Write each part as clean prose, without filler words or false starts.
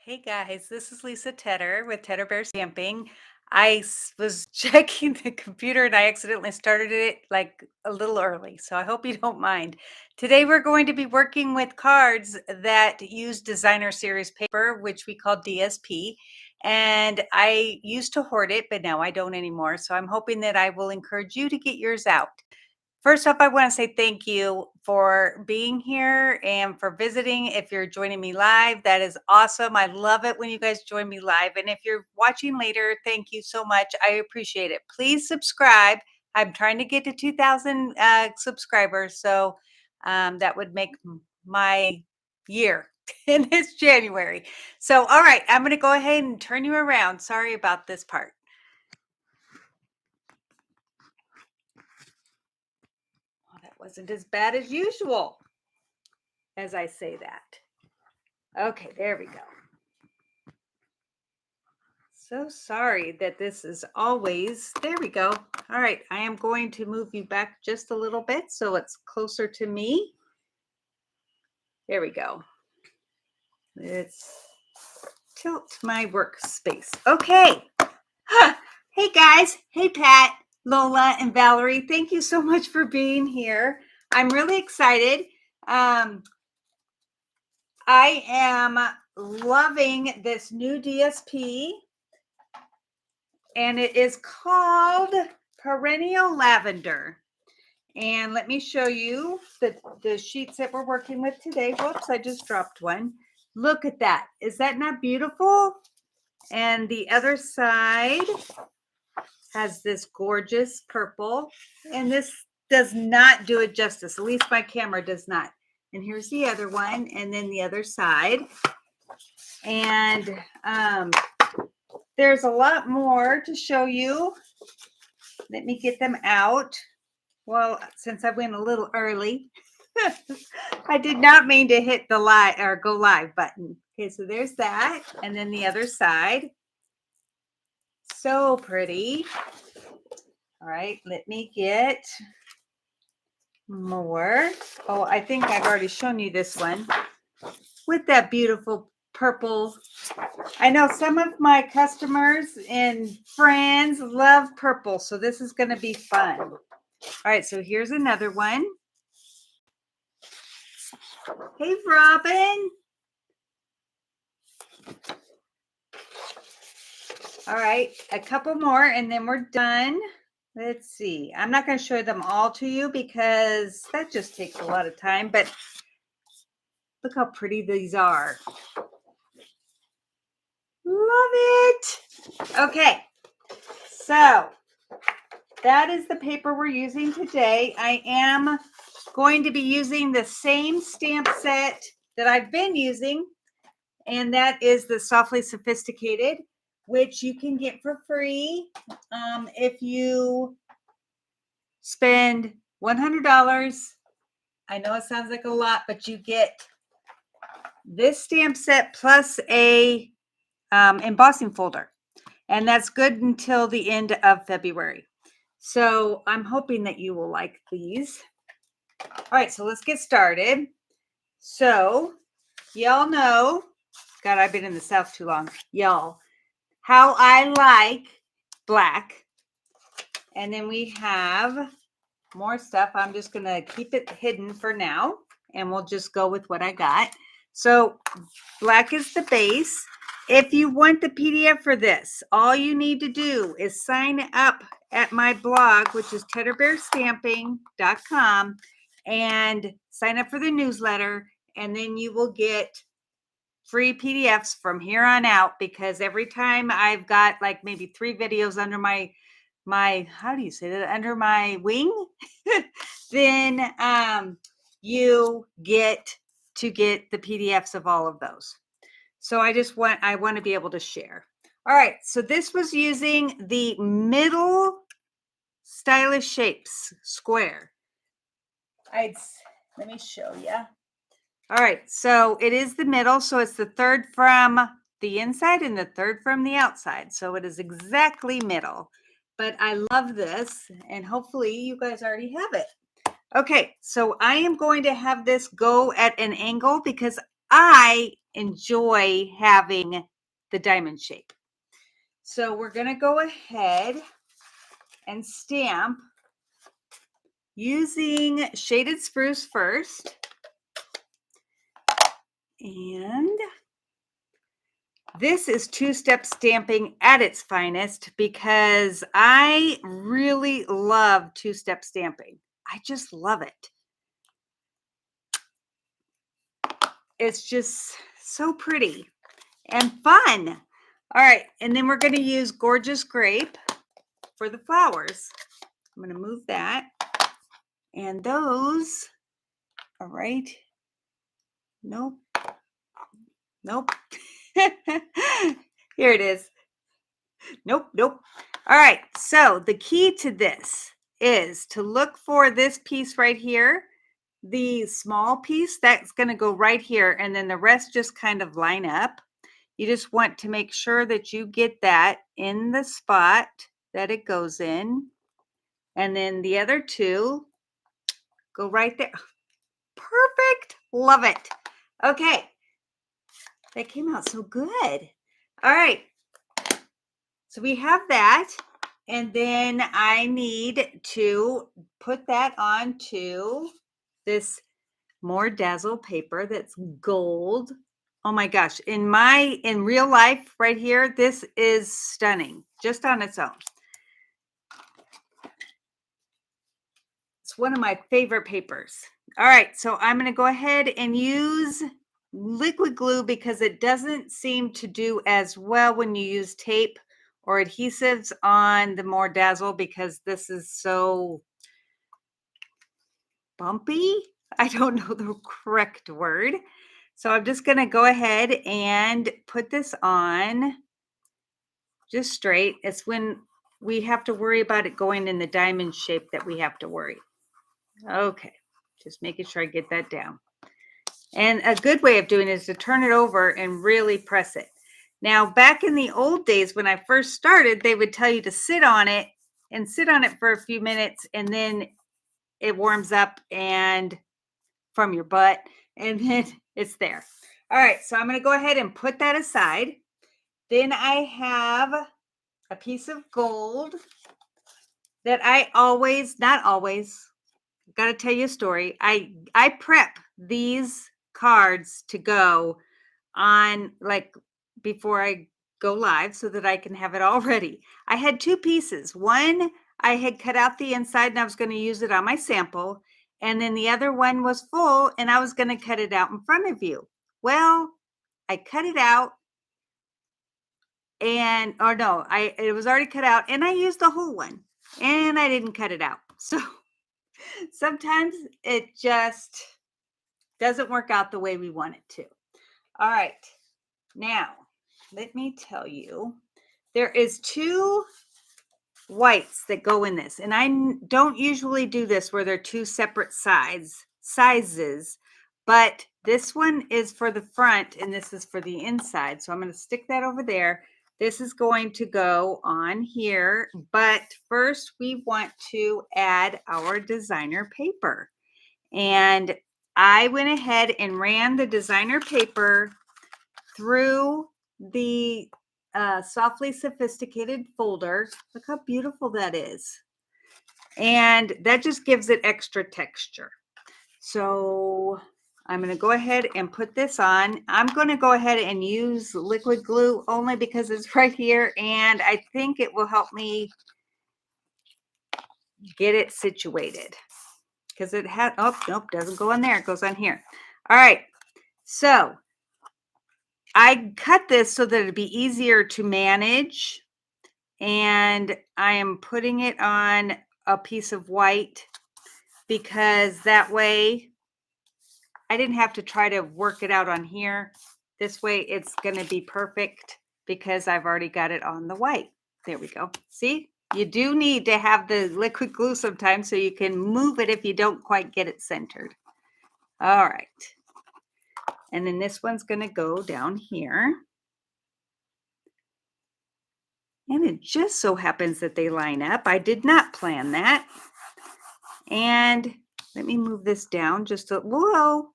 Hey guys, this is Lisa Tedder with Tedder Bear Stamping. I was checking the computer and I accidentally started it like a little early, so I hope you don't mind. Today we're going to be working with cards that use designer series paper, which we call DSP. And I used to hoard it, but now I don't anymore. So I'm hoping that I will encourage you to get yours out. First off, I want to say thank you for being here and for visiting. If you're joining me live, that is awesome. I love it when you guys join me live. And if you're watching later, thank you so much. I appreciate it. Please subscribe. I'm trying to get to 2,000 subscribers. So that would make my year. And it's January. So, all right, I'm going to go ahead and turn you around. Sorry about this part. Oh, that wasn't as bad as usual, as I say that. Okay, there we go. So sorry that this is always, there we go. All right, I am going to move you back just a little bit so it's closer to me. There we go. Let's tilt my workspace. Okay. Hey guys. Hey Pat, Lola, and Valerie. Thank you so much for being here. I'm really excited. I am loving this new DSP. And it is called Perennial Lavender. And let me show you the sheets that we're working with today. Whoops, I just dropped one. Look at that. Is that not beautiful? And the other side has this gorgeous purple. And this does not do it justice. At least my camera does not. And here's the other one. And then the other side. And there's a lot more to show you. Let me get them out. Well, since I went a little early, I did not mean to hit the live or go live button. Okay, so there's that. And then the other side. So pretty. All right, let me get more. Oh, I think I've already shown you this one with that beautiful purple. I know some of my customers and friends love purple, so this is going to be fun. All right, so here's another one. Hey, Robin. All right, a couple more and then we're done. Let's see. I'm not going to show them all to you because that just takes a lot of time, but look how pretty these are. Love it. Okay, so that is the paper we're using today. I am going to be using the same stamp set that I've been using, and that is the Softly Sophisticated, which you can get for free if you spend $100. I know it sounds like a lot, but you get this stamp set plus a embossing folder, and that's good until the end of February. So I'm hoping that you will like these. All right, so let's get started. So y'all know, God, I've been in the South too long. Y'all, how I like black. And then we have more stuff. I'm just going to keep it hidden for now, and we'll just go with what I got. So black is the base. If you want the PDF for this, all you need to do is sign up at my blog, which is tedderbearstamping.com, and sign up for the newsletter, and then you will get free PDFs from here on out, because every time I've got like maybe 3 videos under my how do you say that, under my wing, then you get to get the PDFs of all of those. So I want to be able to share. All right, so this was using the Middle Stylish Shapes square. Let me show you. All right, so it is the middle, so it's the third from the inside and the third from the outside. So it is exactly middle. But I love this, and hopefully you guys already have it. Okay, so I am going to have this go at an angle because I enjoy having the diamond shape. So we're going to go ahead and stamp using shaded spruce first. And this is two-step stamping at its finest because I really love two-step stamping. I just love it. It's just so pretty and fun. All right, and then we're going to use Gorgeous Grape for the flowers. I'm going to move that. And those, all right. Nope. Nope. Here it is. Nope, nope. All right, so the key to this is to look for this piece right here. The small piece, that's going to go right here, and then the rest just kind of line up. You just want to make sure that you get that in the spot that it goes in. And then the other two go right there. Perfect. Love it. Okay. That came out so good. All right. So we have that. And then I need to put that onto this More Dazzle paper that's gold. Oh my gosh. In real life right here, this is stunning just on its own. It's one of my favorite papers. All right, so I'm going to go ahead and use liquid glue because it doesn't seem to do as well when you use tape or adhesives on the More Dazzle because this is so bumpy. I don't know the correct word. So I'm just going to go ahead and put this on just straight. It's when we have to worry about it going in the diamond shape that we have to worry. Okay, just making sure I get that down. And a good way of doing it is to turn it over and really press it. Now, back in the old days when I first started, they would tell you to sit on it for a few minutes, and then it warms up and from your butt, and then it's there. All right, so I'm going to go ahead and put that aside. Then I have a piece of gold that I always, not always, got to tell you a story. I prep these cards to go on like before I go live so that I can have it all ready. I had two pieces. One, I had cut out the inside and I was going to use it on my sample. And then the other one was full and I was going to cut it out in front of you. Well, I cut it out and, or no, it was already cut out and I used the whole one and I didn't cut it out. So sometimes it just doesn't work out the way we want it to. All right. Now, let me tell you, there is two whites that go in this. And I don't usually do this where they're two separate sizes, but this one is for the front and this is for the inside. So I'm going to stick that over there. This is going to go on here, but first we want to add our designer paper. And I went ahead and ran the designer paper through the Softly Sophisticated folder. Look how beautiful that is. And that just gives it extra texture. So I'm going to go ahead and put this on. I'm going to go ahead and use liquid glue only because it's right here. And I think it will help me get it situated. Because it has, oh, nope, doesn't go on there. It goes on here. All right. So I cut this so that it'd be easier to manage. And I am putting it on a piece of white because that way I didn't have to try to work it out on here. This way it's going to be perfect because I've already got it on the white. There we go. See, you do need to have the liquid glue sometimes so you can move it if you don't quite get it centered. All right. And then this one's going to go down here. And it just so happens that they line up. I did not plan that. And let me move this down just a, whoa.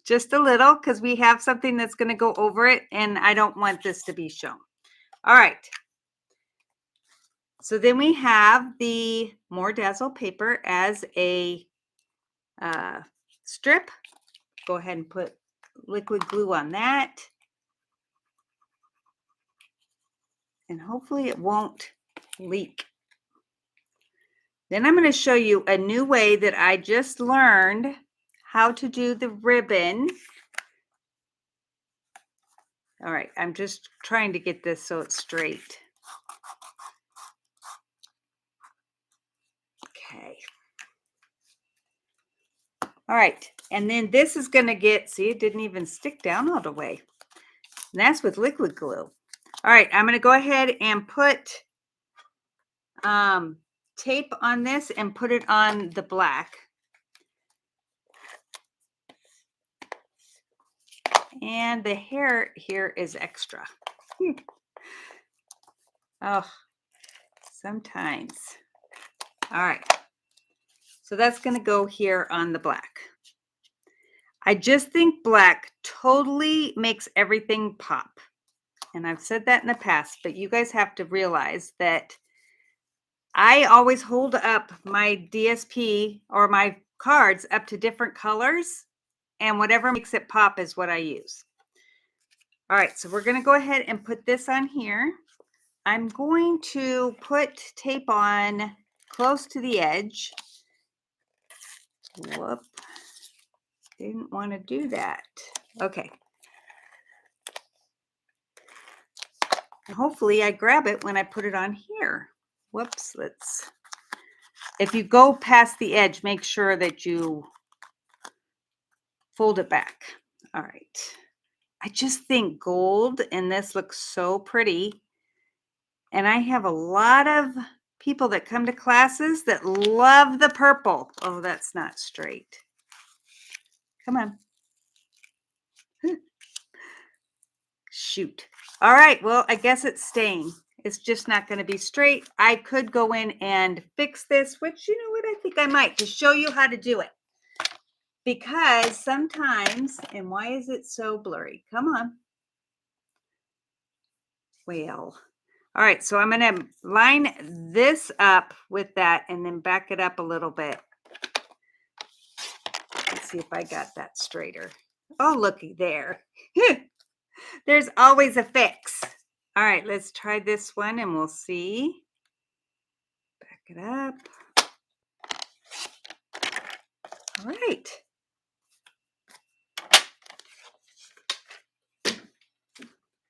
just a little, because we have something that's going to go over it, and I don't want this to be shown. All right. So then we have the More Dazzle paper as a strip. Go ahead and put liquid glue on that. And hopefully it won't leak. Then I'm going to show you a new way that I just learned how to do the ribbon. All right, I'm just trying to get this so it's straight. Okay. All right, and then this is going to get, see, it didn't even stick down all the way. And that's with liquid glue. All right, I'm going to go ahead and put tape on this and put it on the black. And the hair here is extra. Oh, sometimes. All right. So that's going to go here on the black. I just think black totally makes everything pop. And I've said that in the past, but you guys have to realize that I always hold up my DSP or my cards up to different colors, and whatever makes it pop is what I use. All right, so we're going to go ahead and put this on here. I'm going to put tape on close to the edge. Whoop. Didn't want to do that. Okay. Hopefully I grab it when I put it on here. Whoops, if you go past the edge, make sure that you fold it back. All right. I just think gold and this looks so pretty. And I have a lot of people that come to classes that love the purple. Oh, that's not straight. Come on. Shoot. All right, well, I guess it's staying. It's just not going to be straight. I could go in and fix this, which, you know what, I think I might, to show you how to do it. Because sometimes, and why is it so blurry? Come on. Well, all right, so I'm going to line this up with that and then back it up a little bit. Let's see if I got that straighter. Oh, looky there. There's always a fix. All right, let's try this one and we'll see. Back it up. All right.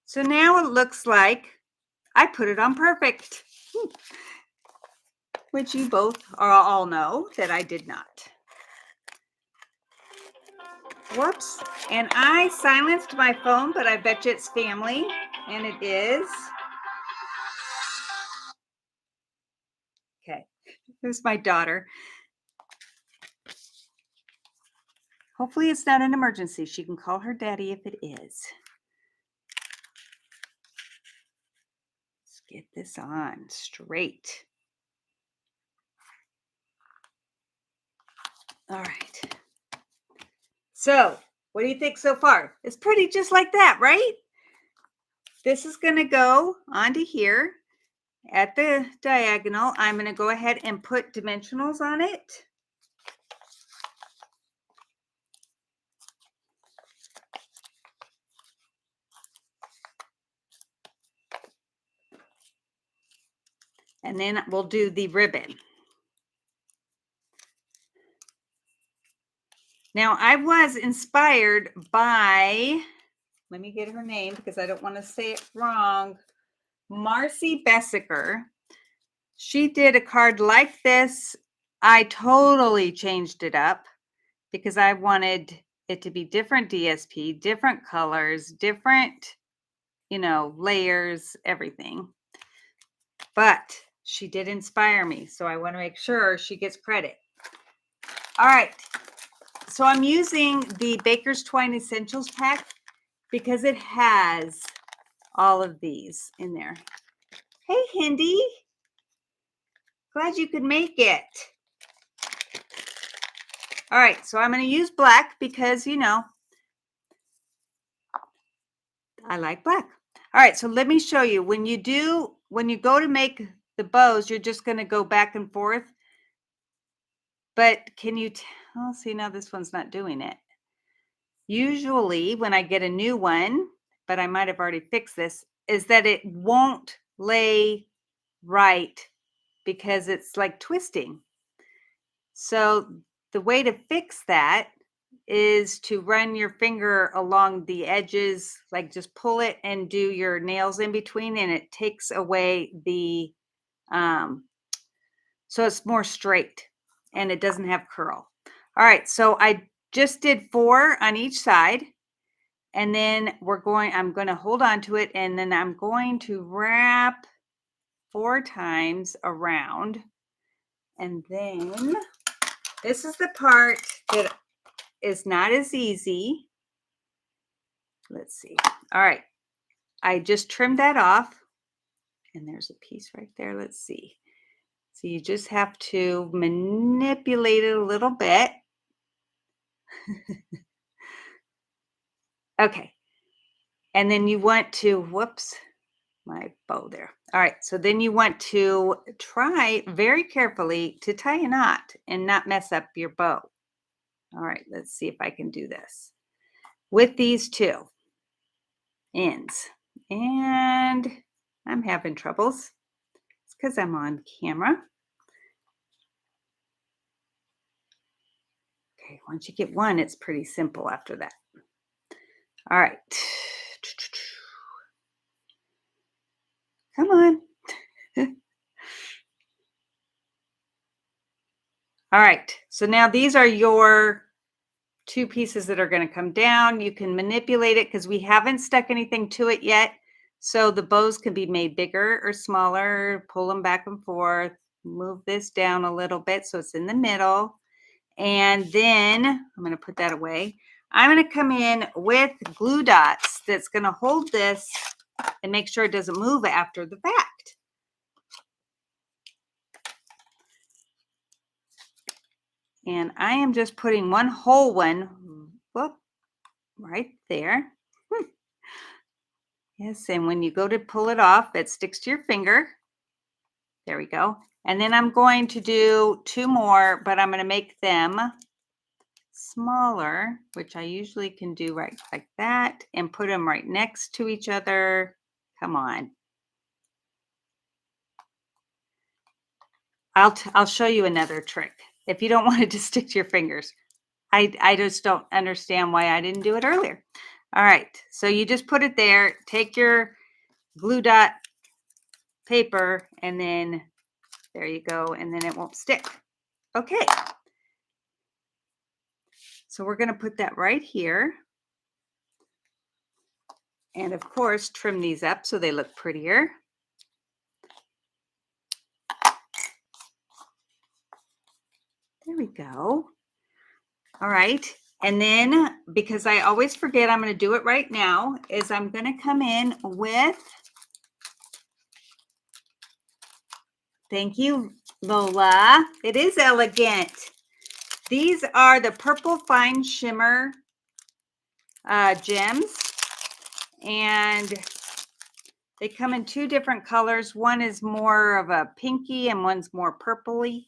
So now it looks like I put it on perfect, which you both all know that I did not. Whoops. And I silenced my phone, but I bet you it's family, and it is. Okay, there's my daughter. Hopefully it's not an emergency. She can call her daddy if it is. Let's get this on straight. All right. So, what do you think so far? It's pretty just like that, right? This is going to go onto here at the diagonal. I'm going to go ahead and put dimensionals on it. And then we'll do the ribbon. Now, I was inspired by, let me get her name because I don't want to say it wrong, Marcy Bessiker. She did a card like this. I totally changed it up because I wanted it to be different DSP, different colors, different, layers, everything. But she did inspire me, so I want to make sure she gets credit. All right. So I'm using the Baker's Twine Essentials pack because it has all of these in there. Hey, Hindi. Glad you could make it. All right, so I'm going to use black because, you know, I like black. All right, so let me show you. When you go to make the bows, you're just going to go back and forth. But can you tell? See, now this one's not doing it. Usually when I get a new one, but I might have already fixed this, is that it won't lay right because it's like twisting. So the way to fix that is to run your finger along the edges, like just pull it and do your nails in between, and it takes away the, so it's more straight and it doesn't have curl. All right, so I just did 4 on each side, and then I'm going to hold on to it, and then I'm going to wrap 4 times around. And then this is the part that is not as easy. Let's see. All right. I just trimmed that off, and there's a piece right there. Let's see. So you just have to manipulate it a little bit. Okay. And then you want to, whoops, my bow there. All right. So then you want to try very carefully to tie a knot and not mess up your bow. All right. Let's see if I can do this with these 2 ends. And I'm having troubles. It's because I'm on camera. Okay, once you get one, it's pretty simple after that. All right. Come on. All right. So now these are your 2 pieces that are going to come down. You can manipulate it because we haven't stuck anything to it yet. So the bows can be made bigger or smaller. Pull them back and forth. Move this down a little bit so it's in the middle. And then I'm going to put that away. I'm going to come in with glue dots that's going to hold this and make sure it doesn't move after the fact. And I am just putting one whole one, whoop, right there. Yes, and when you go to pull it off, it sticks to your finger. There we go. And then I'm going to do 2 more, but I'm going to make them smaller, which I usually can do right like that, and put them right next to each other. Come on. I'll show you another trick if you don't want it to stick to your fingers. I just don't understand why I didn't do it earlier. All right, so you just put it there, take your glue dot paper, and then there you go, and then it won't stick. Okay. So we're going to put that right here. And of course, trim these up so they look prettier. There we go. All right. And then, because I always forget, I'm going to do it right now, is I'm going to come in with, thank you, Lola. It is elegant. These are the Purple Fine Shimmer gems. And they come in 2 different colors. One is more of a pinky and one's more purpley.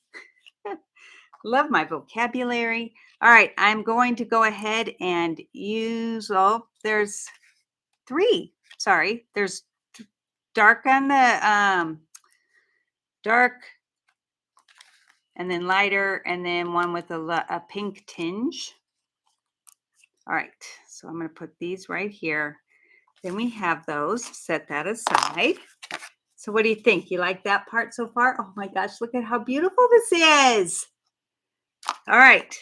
Love my vocabulary. All right, I'm going to go ahead and use, oh, there's 3. Sorry, there's dark on the dark, and then lighter, and then one with a pink tinge. All right, so I'm going to put these right here. Then we have those. Set that aside. So what do you think? You like that part so far? Oh my gosh, look at how beautiful this is. All right.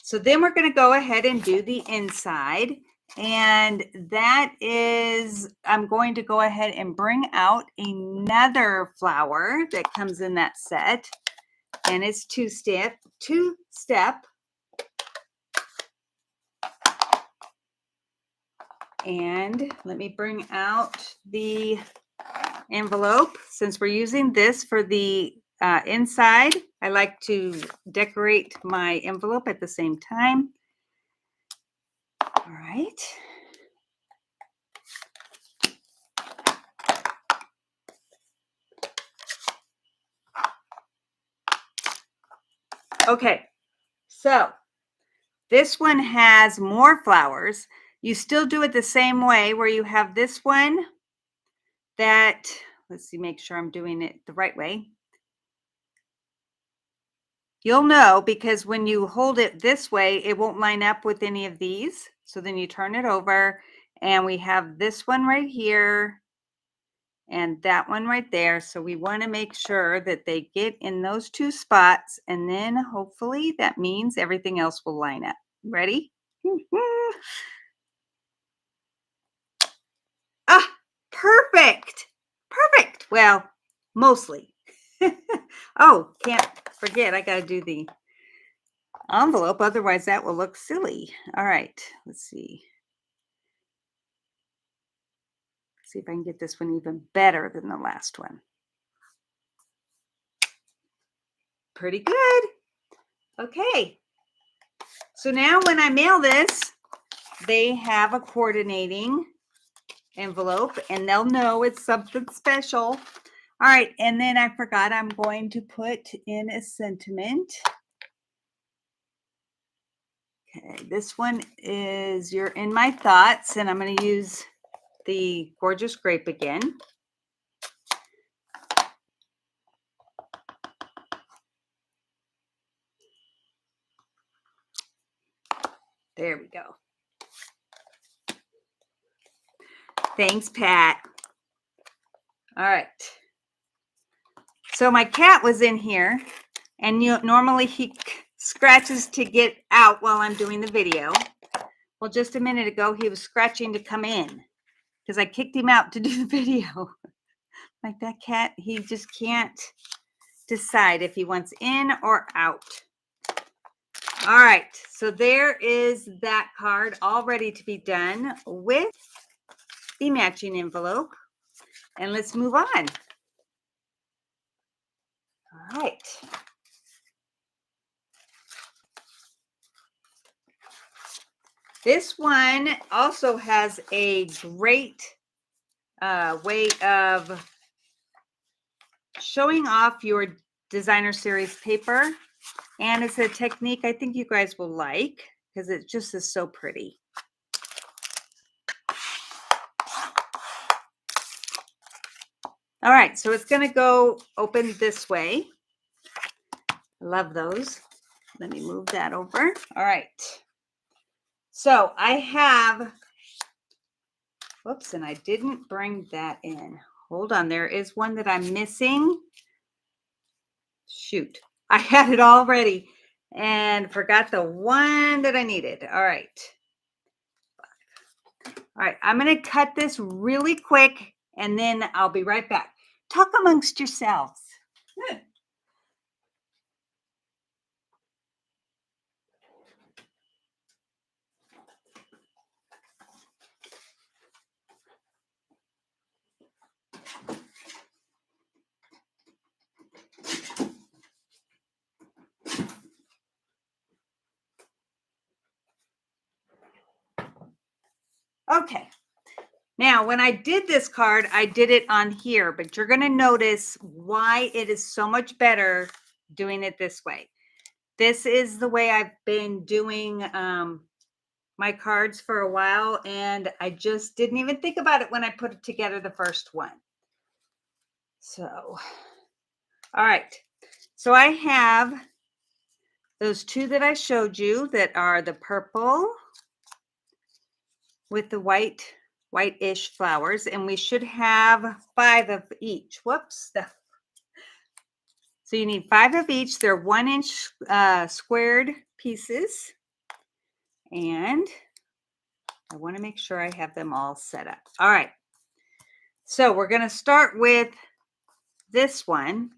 So then we're going to go ahead and do the inside. And that is, I'm going to go ahead and bring out another flower that comes in that set. And it's two-step. And let me bring out the envelope. Since we're using this for the inside. I like to decorate my envelope at the same time. All right. Okay, so this one has more flowers. You still do it the same way where you have this one that, let's see, make sure I'm doing it the right way. You'll know because when you hold it this way, it won't line up with any of these. So then you turn it over and we have this one right here and that one right there. So we want to make sure that they get in those two spots, and then hopefully that means everything else will line up. Ready? Ah, perfect. Perfect. Well, mostly. Oh, can't forget, I got to do the envelope. Otherwise, that will look silly. All right, let's see. See if I can get this one even better than the last one. Pretty good. Okay. So now when I mail this, they have a coordinating envelope and they'll know it's something special. All right. And then I forgot I'm going to put in a sentiment. Okay. This one is You're in My Thoughts, and I'm going to use the Gorgeous Grape again. There we go. Thanks, Pat. All right. So my cat was in here, and normally he scratches to get out while I'm doing the video. Well, just a minute ago, he was scratching to come in because I kicked him out to do the video. Like that cat, he just can't decide if he wants in or out. All right, so there is that card all ready to be done with the matching envelope. And let's move on. All right. This one also has a great way of showing off your designer series paper. And it's a technique I think you guys will like because it just is so pretty. All right, so it's going to go open this way. I love those. Let me move that over. All right. So I have, whoops, and I didn't bring that in. Hold on, there is one that I'm missing. Shoot, I had it all ready and forgot the one that I needed. All right. All right, I'm going to cut this really quick and then I'll be right back. Talk amongst yourselves. Okay. Now, when I did this card, I did it on here, but you're going to notice why it is so much better doing it this way. This is the way I've been doing my cards for a while, and I just didn't even think about it when I put it together the first one. So, all right. So I have those two that I showed you that are the purple with the white-ish flowers, and we should have 5 of each. Whoops. So you need 5 of each. They're 1-inch squared pieces. And I want to make sure I have them all set up. All right. So we're going to start with this one.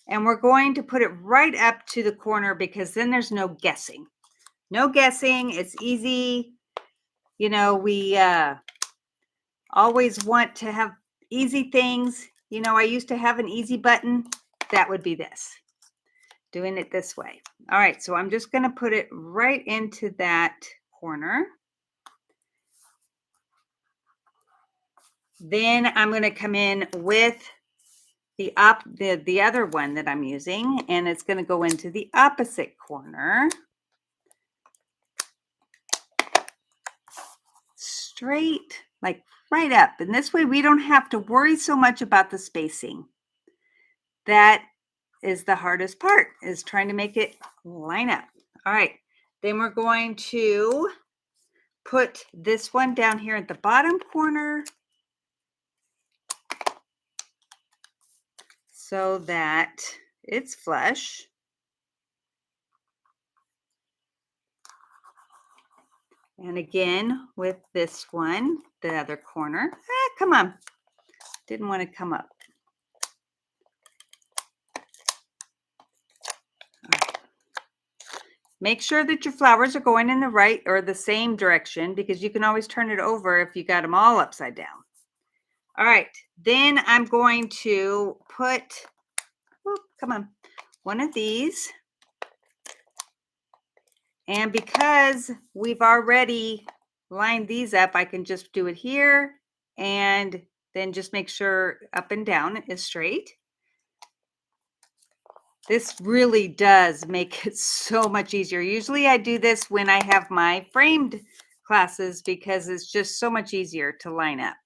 And we're going to put it right up to the corner because then there's no guessing. No guessing. It's easy. You know, we always want to have easy things. You know, I used to have an easy button. that would be this. Doing it this way. All right, so I'm just going to put it right into that corner. Then I'm going to come in with the other one that I'm using, and it's going to go into the opposite corner. Straight, like right up. And this way we don't have to worry so much about the spacing. That is the hardest part, is trying to make it line up. All right, then we're going to put this one down here at the bottom corner so that it's flush. And again, with this one, the other corner. Come on. Didn't want to come up. Right. Make sure that your flowers are going in the right or the same direction, because you can always turn it over if you got them all upside down. All right. Then I'm going to put, come on, one of these. And because we've already lined these up, I can just do it here and then just make sure up and down is straight. This really does make it so much easier. Usually I do this when I have my framed classes because it's just so much easier to line up.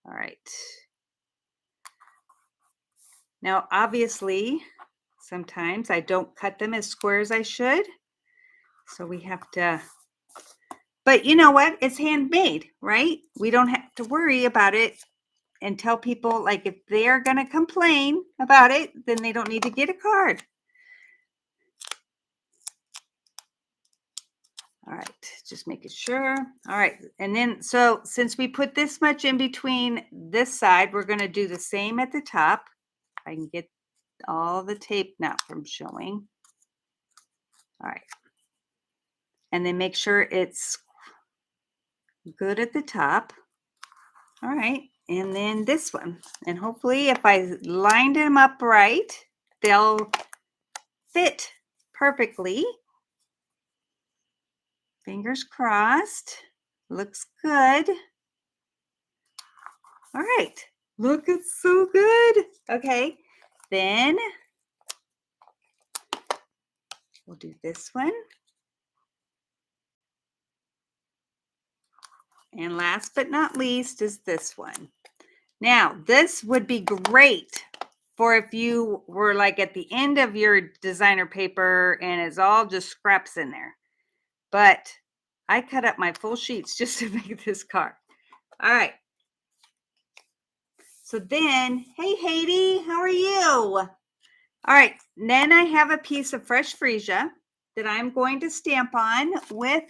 All right. Now, obviously, sometimes I don't cut them as square as I should. So we have to, but you know what? It's handmade, right? We don't have to worry about it and tell people, like, if they're going to complain about it, then they don't need to get a card. All right, just making sure. All right, and then, so since we put this much in between this side, we're going to do the same at the top. I can get all the tape now from showing. All right. And then make sure it's good at the top. All right. And then this one. And hopefully if I lined them up right, they'll fit perfectly. Fingers crossed. Looks good. All right. Look, it's so good. Okay. Then we'll do this one. And last but not least is this one. Now, this would be great for if you were like at the end of your designer paper and it's all just scraps in there. But I cut up my full sheets just to make this card. All right. So then, hey, Haiti, how are you? All right. Then I have a piece of fresh freesia that I'm going to stamp on with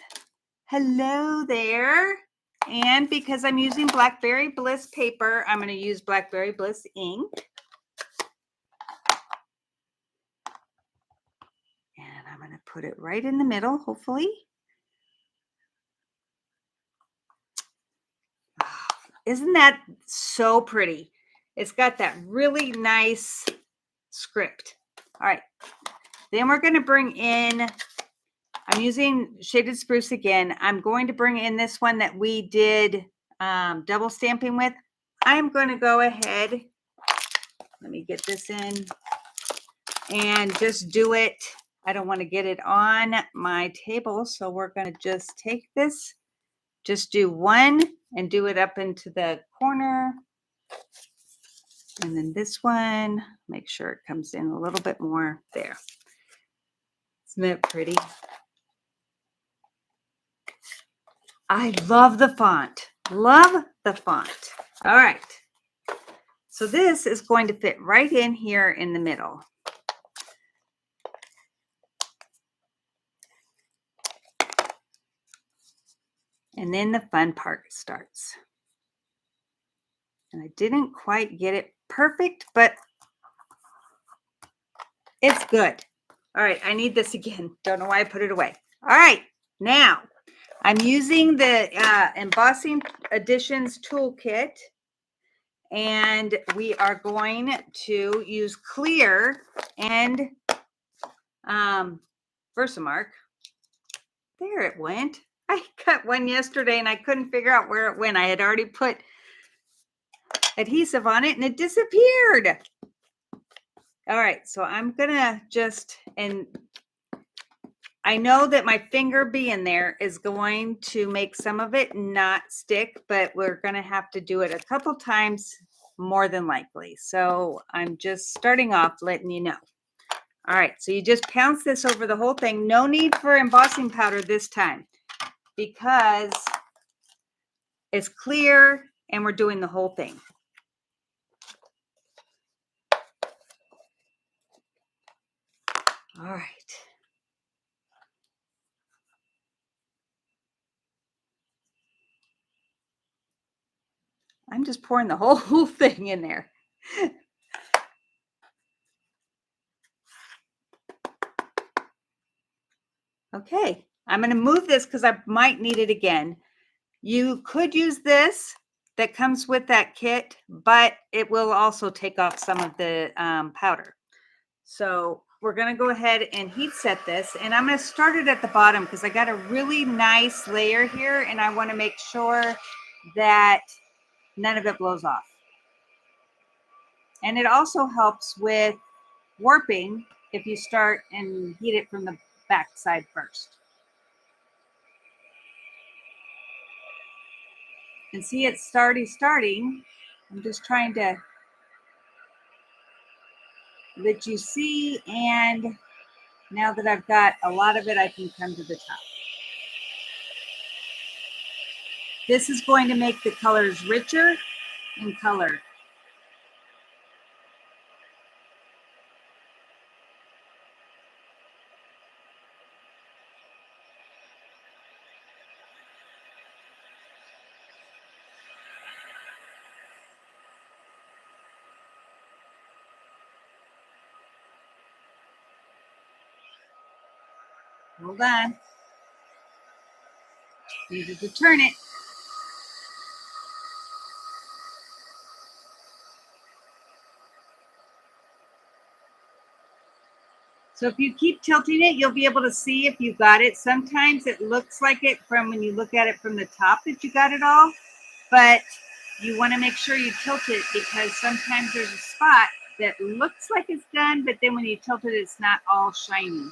hello there. And because I'm using Blackberry Bliss paper, I'm going to use Blackberry Bliss ink. And I'm going to put it right in the middle, hopefully. Oh, isn't that so pretty? It's got that really nice script. All right. Then we're going to bring in, I'm using Shaded Spruce again. I'm going to bring in this one that we did double stamping with. I'm going to go ahead. Let me get this in and just do it. I don't want to get it on my table. So we're going to just take this, just do one and do it up into the corner. And then this one, make sure it comes in a little bit more there. Isn't that pretty? I love the font. Love the font. All right. So this is going to fit right in here in the middle. And then the fun part starts. And I didn't quite get it perfect, but it's good. All right, I need this again. Don't know why I put it away. All right, now I'm using the Embossing Editions Toolkit. And we are going to use clear and Versamark. There it went. I cut one yesterday and I couldn't figure out where it went. I had already put adhesive on it and it disappeared. All right, so I'm gonna just, and I know that my finger being there is going to make some of it not stick, but we're gonna have to do it a couple times more than likely. So I'm just starting off letting you know. All right, so you just pounce this over the whole thing. No need for embossing powder this time because it's clear and we're doing the whole thing. All right. I'm just pouring the whole thing in there. Okay, I'm going to move this because I might need it again. You could use this that comes with that kit, but it will also take off some of the powder. So we're going to go ahead and heat set this, and I'm going to start it at the bottom because I got a really nice layer here and I want to make sure that none of it blows off. And it also helps with warping if you start and heat it from the back side first. And see, it's starting. I'm just trying to let you see, and now that I've got a lot of it, I can come to the top. This is going to make the colors richer in color. Hold on. Needed to turn it. So if you keep tilting it, you'll be able to see if you got it. Sometimes it looks like it from when you look at it from the top that you got it all, but you want to make sure you tilt it because sometimes there's a spot that looks like it's done, but then when you tilt it, it's not all shiny.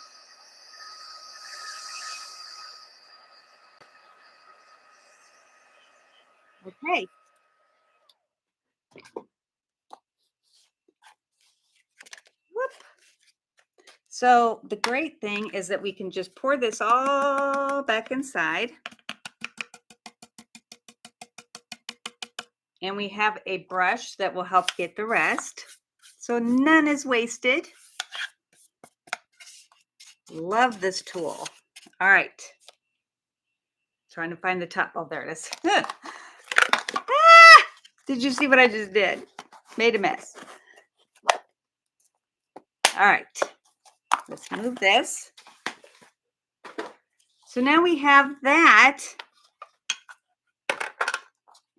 Okay. Whoop. So the great thing is that we can just pour this all back inside. And we have a brush that will help get the rest. So none is wasted. Love this tool. All right. Trying to find the top. Oh, there it is. Ah! Did you see what I just did? Made a mess. All right. Let's move this. So now we have that.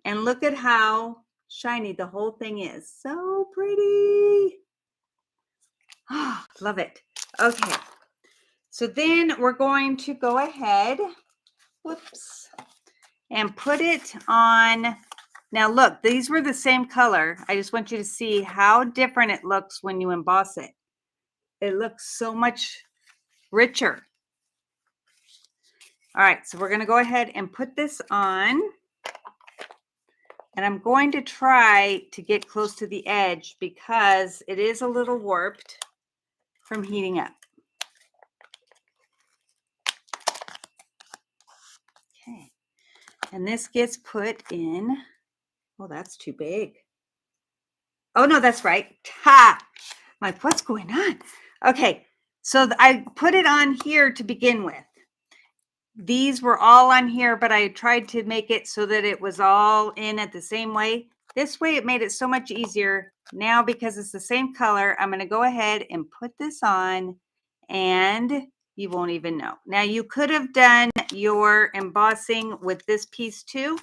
And look at how shiny the whole thing is. So pretty. Oh, love it. Okay. So then we're going to go ahead, whoops, and put it on. Now look, these were the same color. I just want you to see how different it looks when you emboss it. It looks so much richer. All right, so we're going to go ahead and put this on. And I'm going to try to get close to the edge because it is a little warped from heating up. Okay. And this gets put in. Oh, that's too big. Oh, no, that's right. Ha! I'm like, what's going on? Okay, so I put it on here to begin with. These were all on here, but I tried to make it so that it was all in at the same way. This way, it made it so much easier. Now, because it's the same color, I'm going to go ahead and put this on, and you won't even know. Now, you could have done your embossing with this piece too,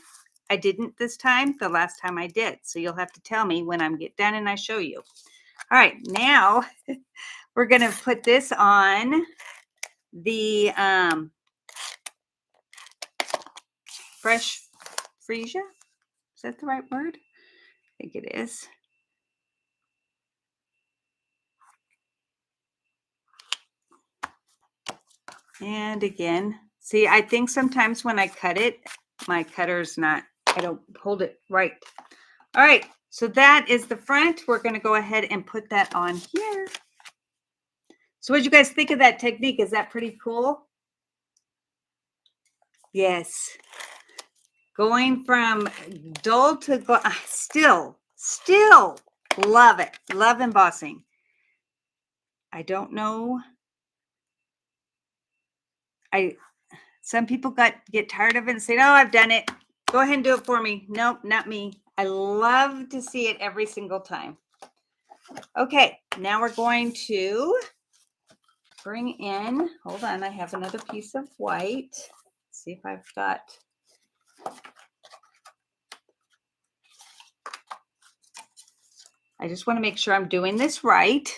I didn't this time, the last time I did. So you'll have to tell me when I'm get done and I show you. All right, now we're going to put this on the fresh freesia. Is that the right word? I think it is. And again, see, I think sometimes when I cut it, my cutter's not, I don't hold it right. All right, so that is the front. We're going to go ahead and put that on here. So what do you guys think of that technique? Is that pretty cool? Yes. Going from dull to still love it. Love embossing. I don't know. Some people get tired of it and say, "Oh, I've done it. Go ahead and do it for me." Nope, not me. I love to see it every single time. Okay, now we're going to bring in, hold on, I have another piece of white. Let's see if I've got, I just want to make sure I'm doing this right.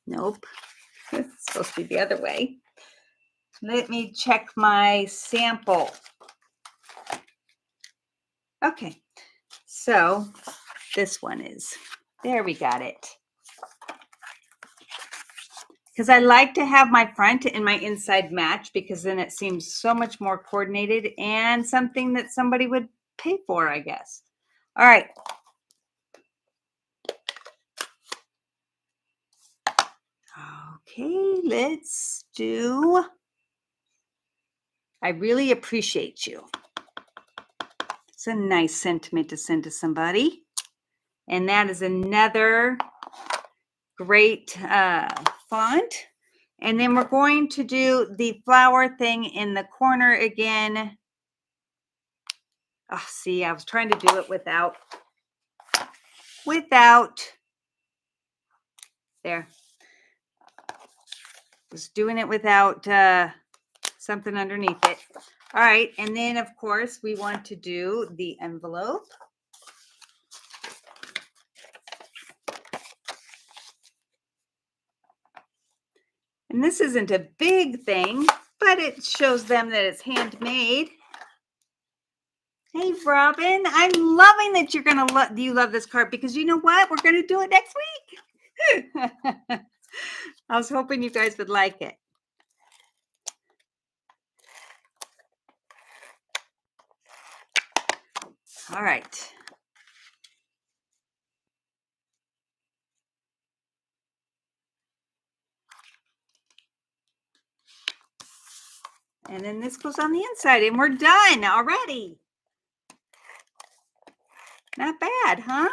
Nope, it's supposed to be the other way. Let me check my sample. Okay, so this one is, there we got it. Because I like to have my front and my inside match, because then it seems so much more coordinated and something that somebody would pay for, I guess. All right. Okay, let's do, I really appreciate you. It's a nice sentiment to send to somebody. And that is another great font. And then we're going to do the flower thing in the corner again. Oh, see, I was trying to do it without, there. Was doing it without something underneath it. All right, and then of course we want to do the envelope. And this isn't a big thing, but it shows them that it's handmade. Hey, Robin, I'm loving that you're going to you love this card, because you know what? We're going to do it next week. I was hoping you guys would like it. All right. And then this goes on the inside, and we're done already. Not bad, huh?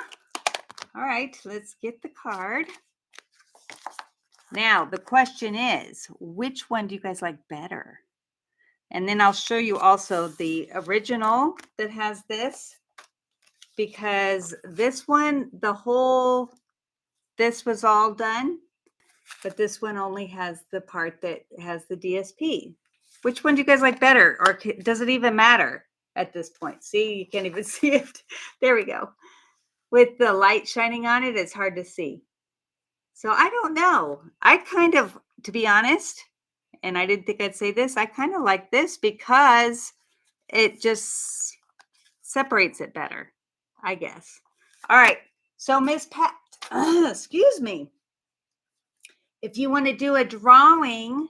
All right, let's get the card. Now, the question is, which one do you guys like better? And then I'll show you also the original that has this, because this one, this was all done, but this one only has the part that has the DSP. Which one do you guys like better? Or does it even matter at this point? See, you can't even see it. There we go. With the light shining on it, it's hard to see. So I don't know. I kind of, to be honest, and I didn't think I'd say this, I kind of like this because it just separates it better, I guess. All right. So Miss Pat, excuse me. If you want to do a drawing,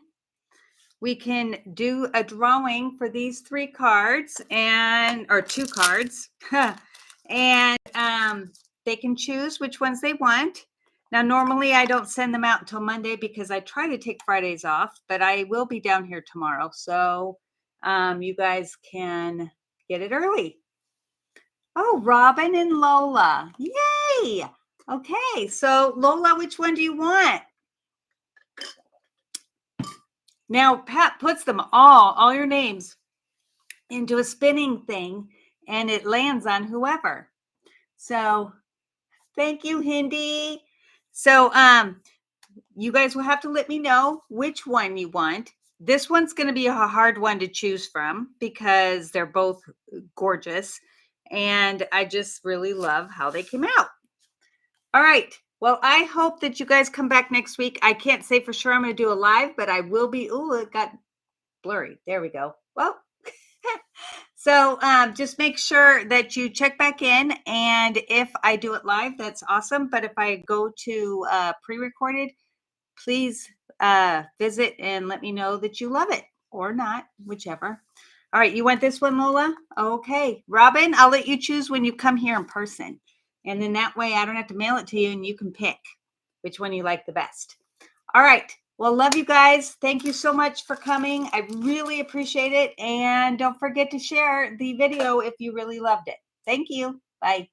we can do a drawing for these 3 cards or 2 cards. And they can choose which ones they want. Now, normally I don't send them out until Monday because I try to take Fridays off, but I will be down here tomorrow. So you guys can get it early. Oh, Robin and Lola. Yay. Okay. So Lola, which one do you want? Now, Pat puts them all your names into a spinning thing, and it lands on whoever. So thank you, Hindi. So you guys will have to let me know which one you want. This one's going to be a hard one to choose from because they're both gorgeous. And I just really love how they came out. All right. Well, I hope that you guys come back next week. I can't say for sure I'm going to do a live, but I will be. Oh, it got blurry. There we go. Well, so just make sure that you check back in. And if I do it live, that's awesome. But if I go to pre-recorded, please visit and let me know that you love it or not, whichever. All right, you want this one, Lola? Okay. Robin, I'll let you choose when you come here in person. And then that way I don't have to mail it to you and you can pick which one you like the best. All right. Well, love you guys. Thank you so much for coming. I really appreciate it. And don't forget to share the video if you really loved it. Thank you. Bye.